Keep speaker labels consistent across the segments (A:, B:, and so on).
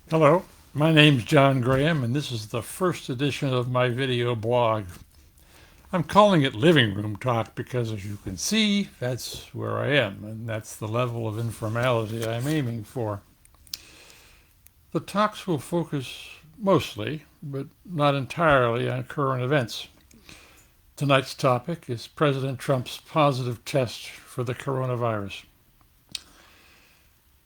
A: Hello, my name's John Graham, and this is the first edition of my video blog. I'm calling it Living Room Talk because, as you can see, that's where I am, and that's the level of informality I'm aiming for. The talks will focus mostly, but not entirely, on current events. Tonight's topic is President Trump's positive test for the coronavirus.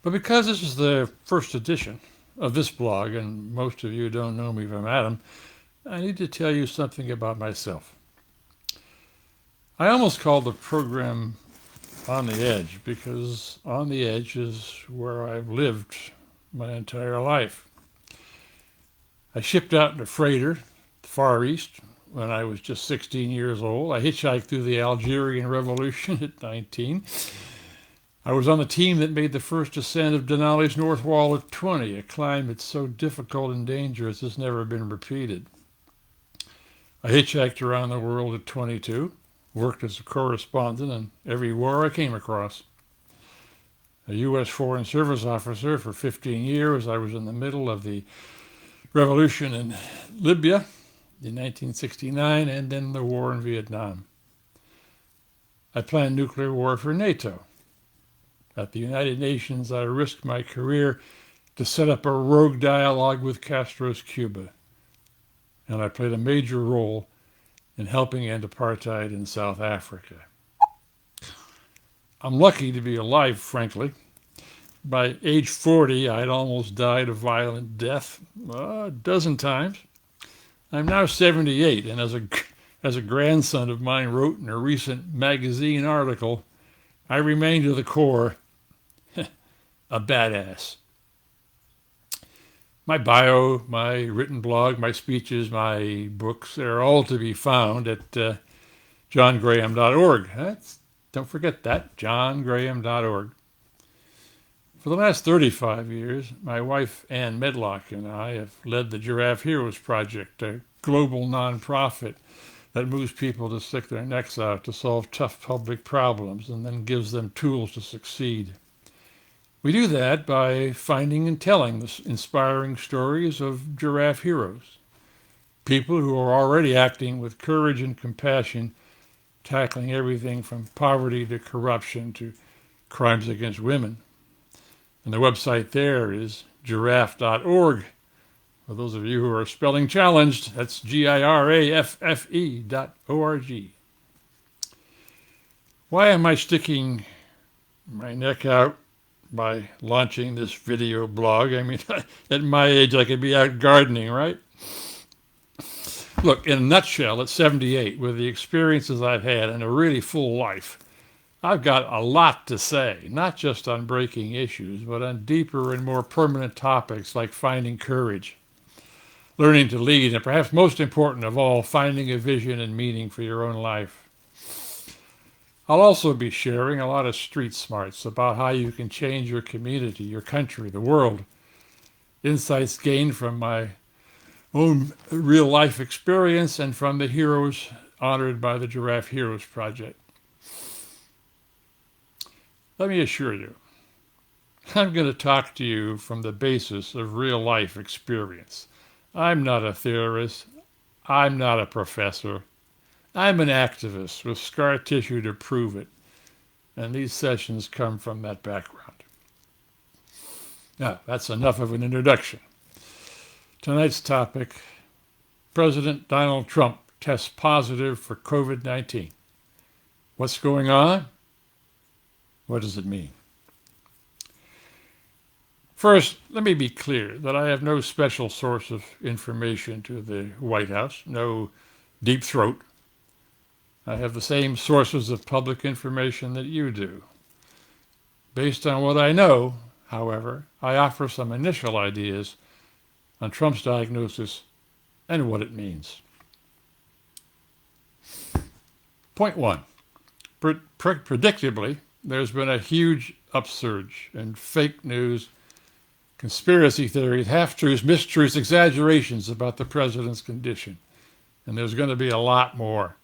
A: But because this is the first edition of this blog, and most of you don't know me from Adam, I need to tell you something about myself. I almost called the program On the Edge because on the edge is where I've lived my entire life. I shipped out in a freighter, the Far East, when I was just 16 years old. I hitchhiked through the Algerian Revolution at 19. I was on the team that made the first ascent of Denali's North Wall at 20, a climb that's so difficult and dangerous it's never been repeated. I hitchhiked around the world at 22, worked as a correspondent in every war I came across. A U.S. Foreign Service officer for 15 years, I was in the middle of the revolution in Libya in 1969 and then the war in Vietnam. I planned nuclear war for NATO. At the United Nations, I risked my career to set up a rogue dialogue with Castro's Cuba, and I played a major role in helping end apartheid in South Africa. I'm lucky to be alive, frankly. By age 40, I'd almost died a violent death a dozen times. I'm now 78, and as a grandson of mine wrote in a recent magazine article, I remain to the core a badass. My bio, my written blog, my speeches, my books, they're all to be found at johngraham.org. Don't forget that, johngraham.org. For the last 35 years, my wife Ann Medlock and I have led the Giraffe Heroes Project, a global nonprofit that moves people to stick their necks out to solve tough public problems and then gives them tools to succeed. We do that by finding and telling the inspiring stories of giraffe heroes, people who are already acting with courage and compassion, tackling everything from poverty to corruption to crimes against women. And the website there is giraffe.org. For those of you who are spelling challenged, that's giraffe.org. Why am I sticking my neck out by launching this video blog? I mean, at my age, I could be out gardening, right? Look, in a nutshell, at 78, with the experiences I've had and a really full life, I've got a lot to say, not just on breaking issues, but on deeper and more permanent topics like finding courage, learning to lead, and perhaps most important of all, finding a vision and meaning for your own life. I'll also be sharing a lot of street smarts about how you can change your community, your country, the world. Insights gained from my own real life experience and from the heroes honored by the Giraffe Heroes Project. Let me assure you, I'm going to talk to you from the basis of real life experience. I'm not a theorist. I'm not a professor. I'm an activist with scar tissue to prove it, and these sessions come from that background. Now, that's enough of an introduction. Tonight's topic, President Donald Trump tests positive for COVID-19. What's going on? What does it mean? First, let me be clear that I have no special source of information to the White House, no deep throat. I have the same sources of public information that you do. Based on what I know, however, I offer some initial ideas on Trump's diagnosis and what it means. Point one. Predictably, there's been a huge upsurge in fake news, conspiracy theories, half-truths, mistruths, exaggerations about the president's condition. And there's going to be a lot more.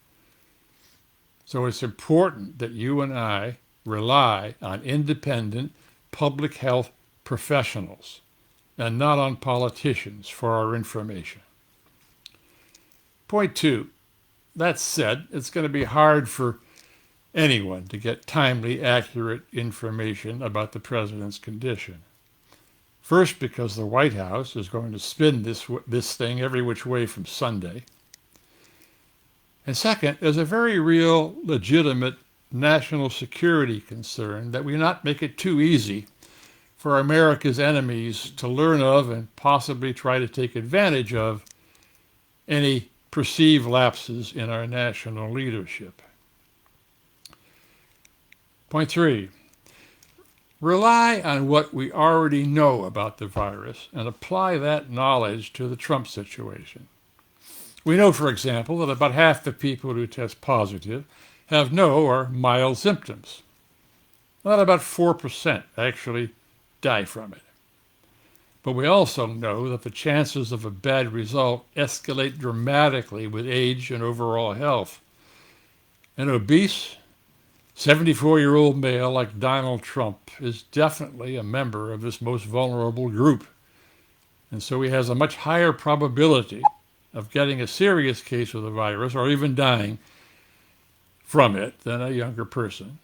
A: So it's important that you and I rely on independent public health professionals. and not on politicians for our information. Point 2. That said, it's going to be hard for anyone to get timely, accurate information about the president's condition. First, because the White House is going to spin this thing every which way from Sunday. And second, there's a very real, legitimate national security concern that we not make it too easy for America's enemies to learn of and possibly try to take advantage of any perceived lapses in our national leadership. Point 3. Rely on what we already know about the virus and apply that knowledge to the Trump situation. We know, for example, that about half the people who test positive have no or mild symptoms. That about 4% actually die from it. But we also know that the chances of a bad result escalate dramatically with age and overall health. An obese, 74-year-old male like Donald Trump is definitely a member of this most vulnerable group. And so he has a much higher probability of getting a serious case of the virus or even dying from it than a younger person.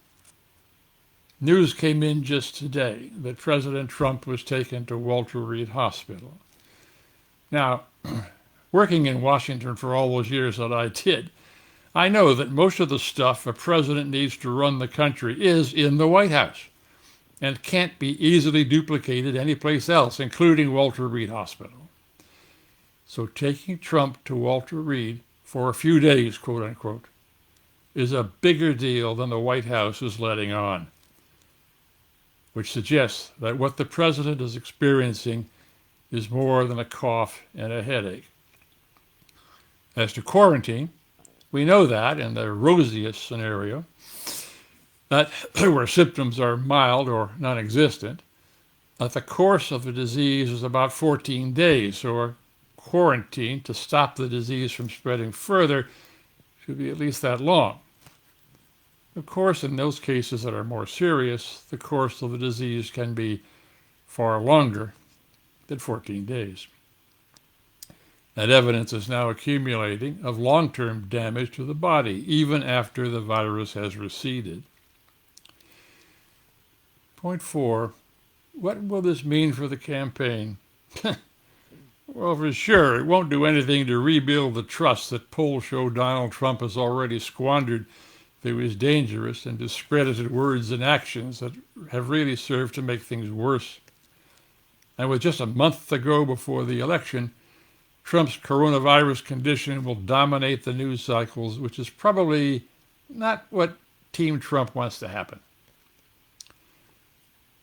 A: News came in just today that President Trump was taken to Walter Reed Hospital. Now, working in Washington for all those years that I did, I know that most of the stuff a president needs to run the country is in the White House and can't be easily duplicated anyplace else, including Walter Reed Hospital. So taking Trump to Walter Reed for a few days, quote unquote, is a bigger deal than the White House is letting on, which suggests that what the president is experiencing is more than a cough and a headache. As to quarantine, we know that in the rosiest scenario, that where symptoms are mild or non-existent, that the course of the disease is about 14 days, or quarantine to stop the disease from spreading further should be at least that long. Of course, in those cases that are more serious, the course of the disease can be far longer than 14 days. That evidence is now accumulating of long-term damage to the body, even after the virus has receded. Point 4, what will this mean for the campaign? Well, for sure, it won't do anything to rebuild the trust that polls show Donald Trump has already squandered through his dangerous and discredited words and actions that have really served to make things worse. And with just a month to go before the election, Trump's coronavirus condition will dominate the news cycles, which is probably not what Team Trump wants to happen.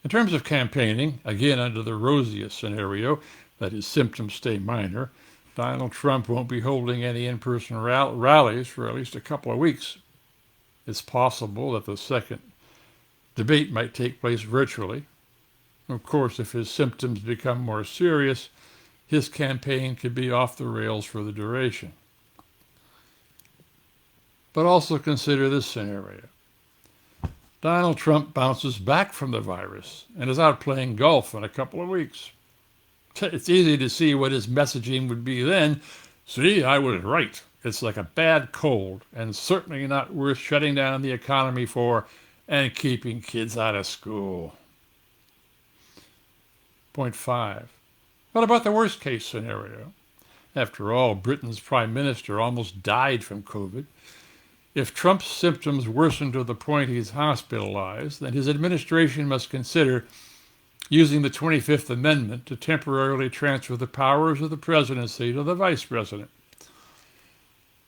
A: In terms of campaigning, again under the rosiest scenario, that his symptoms stay minor, Donald Trump won't be holding any in-person rallies for at least a couple of weeks. It's possible that the second debate might take place virtually. Of course, if his symptoms become more serious, his campaign could be off the rails for the duration. But also consider this scenario. Donald Trump bounces back from the virus and is out playing golf in a couple of weeks. It's easy to see what his messaging would be then. See, I was right. It's like a bad cold, and certainly not worth shutting down the economy for and keeping kids out of school. Point 5. What about the worst case scenario? After all, Britain's prime minister almost died from COVID. If Trump's symptoms worsen to the point he's hospitalized, then his administration must consider using the 25th Amendment to temporarily transfer the powers of the presidency to the vice president.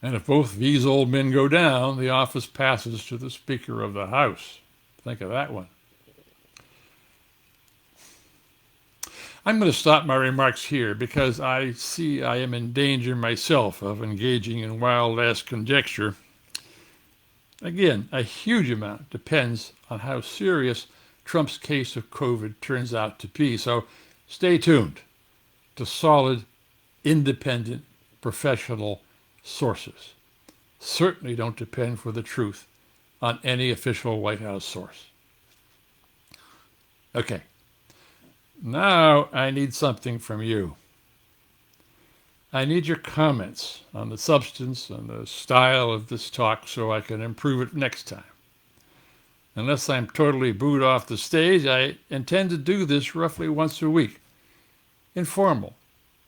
A: And if both these old men go down, the office passes to the Speaker of the House. Think of that one. I'm going to stop my remarks here because I see I am in danger myself of engaging in wild-ass conjecture. Again, a huge amount depends on how serious Trump's case of COVID turns out to be. So stay tuned to solid, independent, professional sources. Certainly don't depend for the truth on any official White House source. Okay, Now I need something from you. I need your comments on the substance and the style of this talk so I can improve it next time. Unless I'm totally booed off the stage, I intend to do this roughly once a week, informal,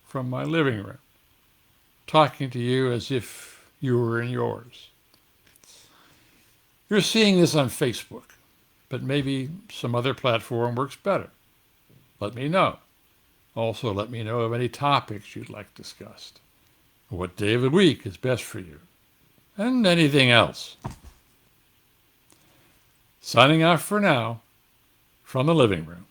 A: from my living room, talking to you as if you were in yours. You're seeing this on Facebook, but maybe some other platform works better. Let me know. Also, let me know of any topics you'd like discussed, what day of the week is best for you, and anything else. Signing off for now from the living room.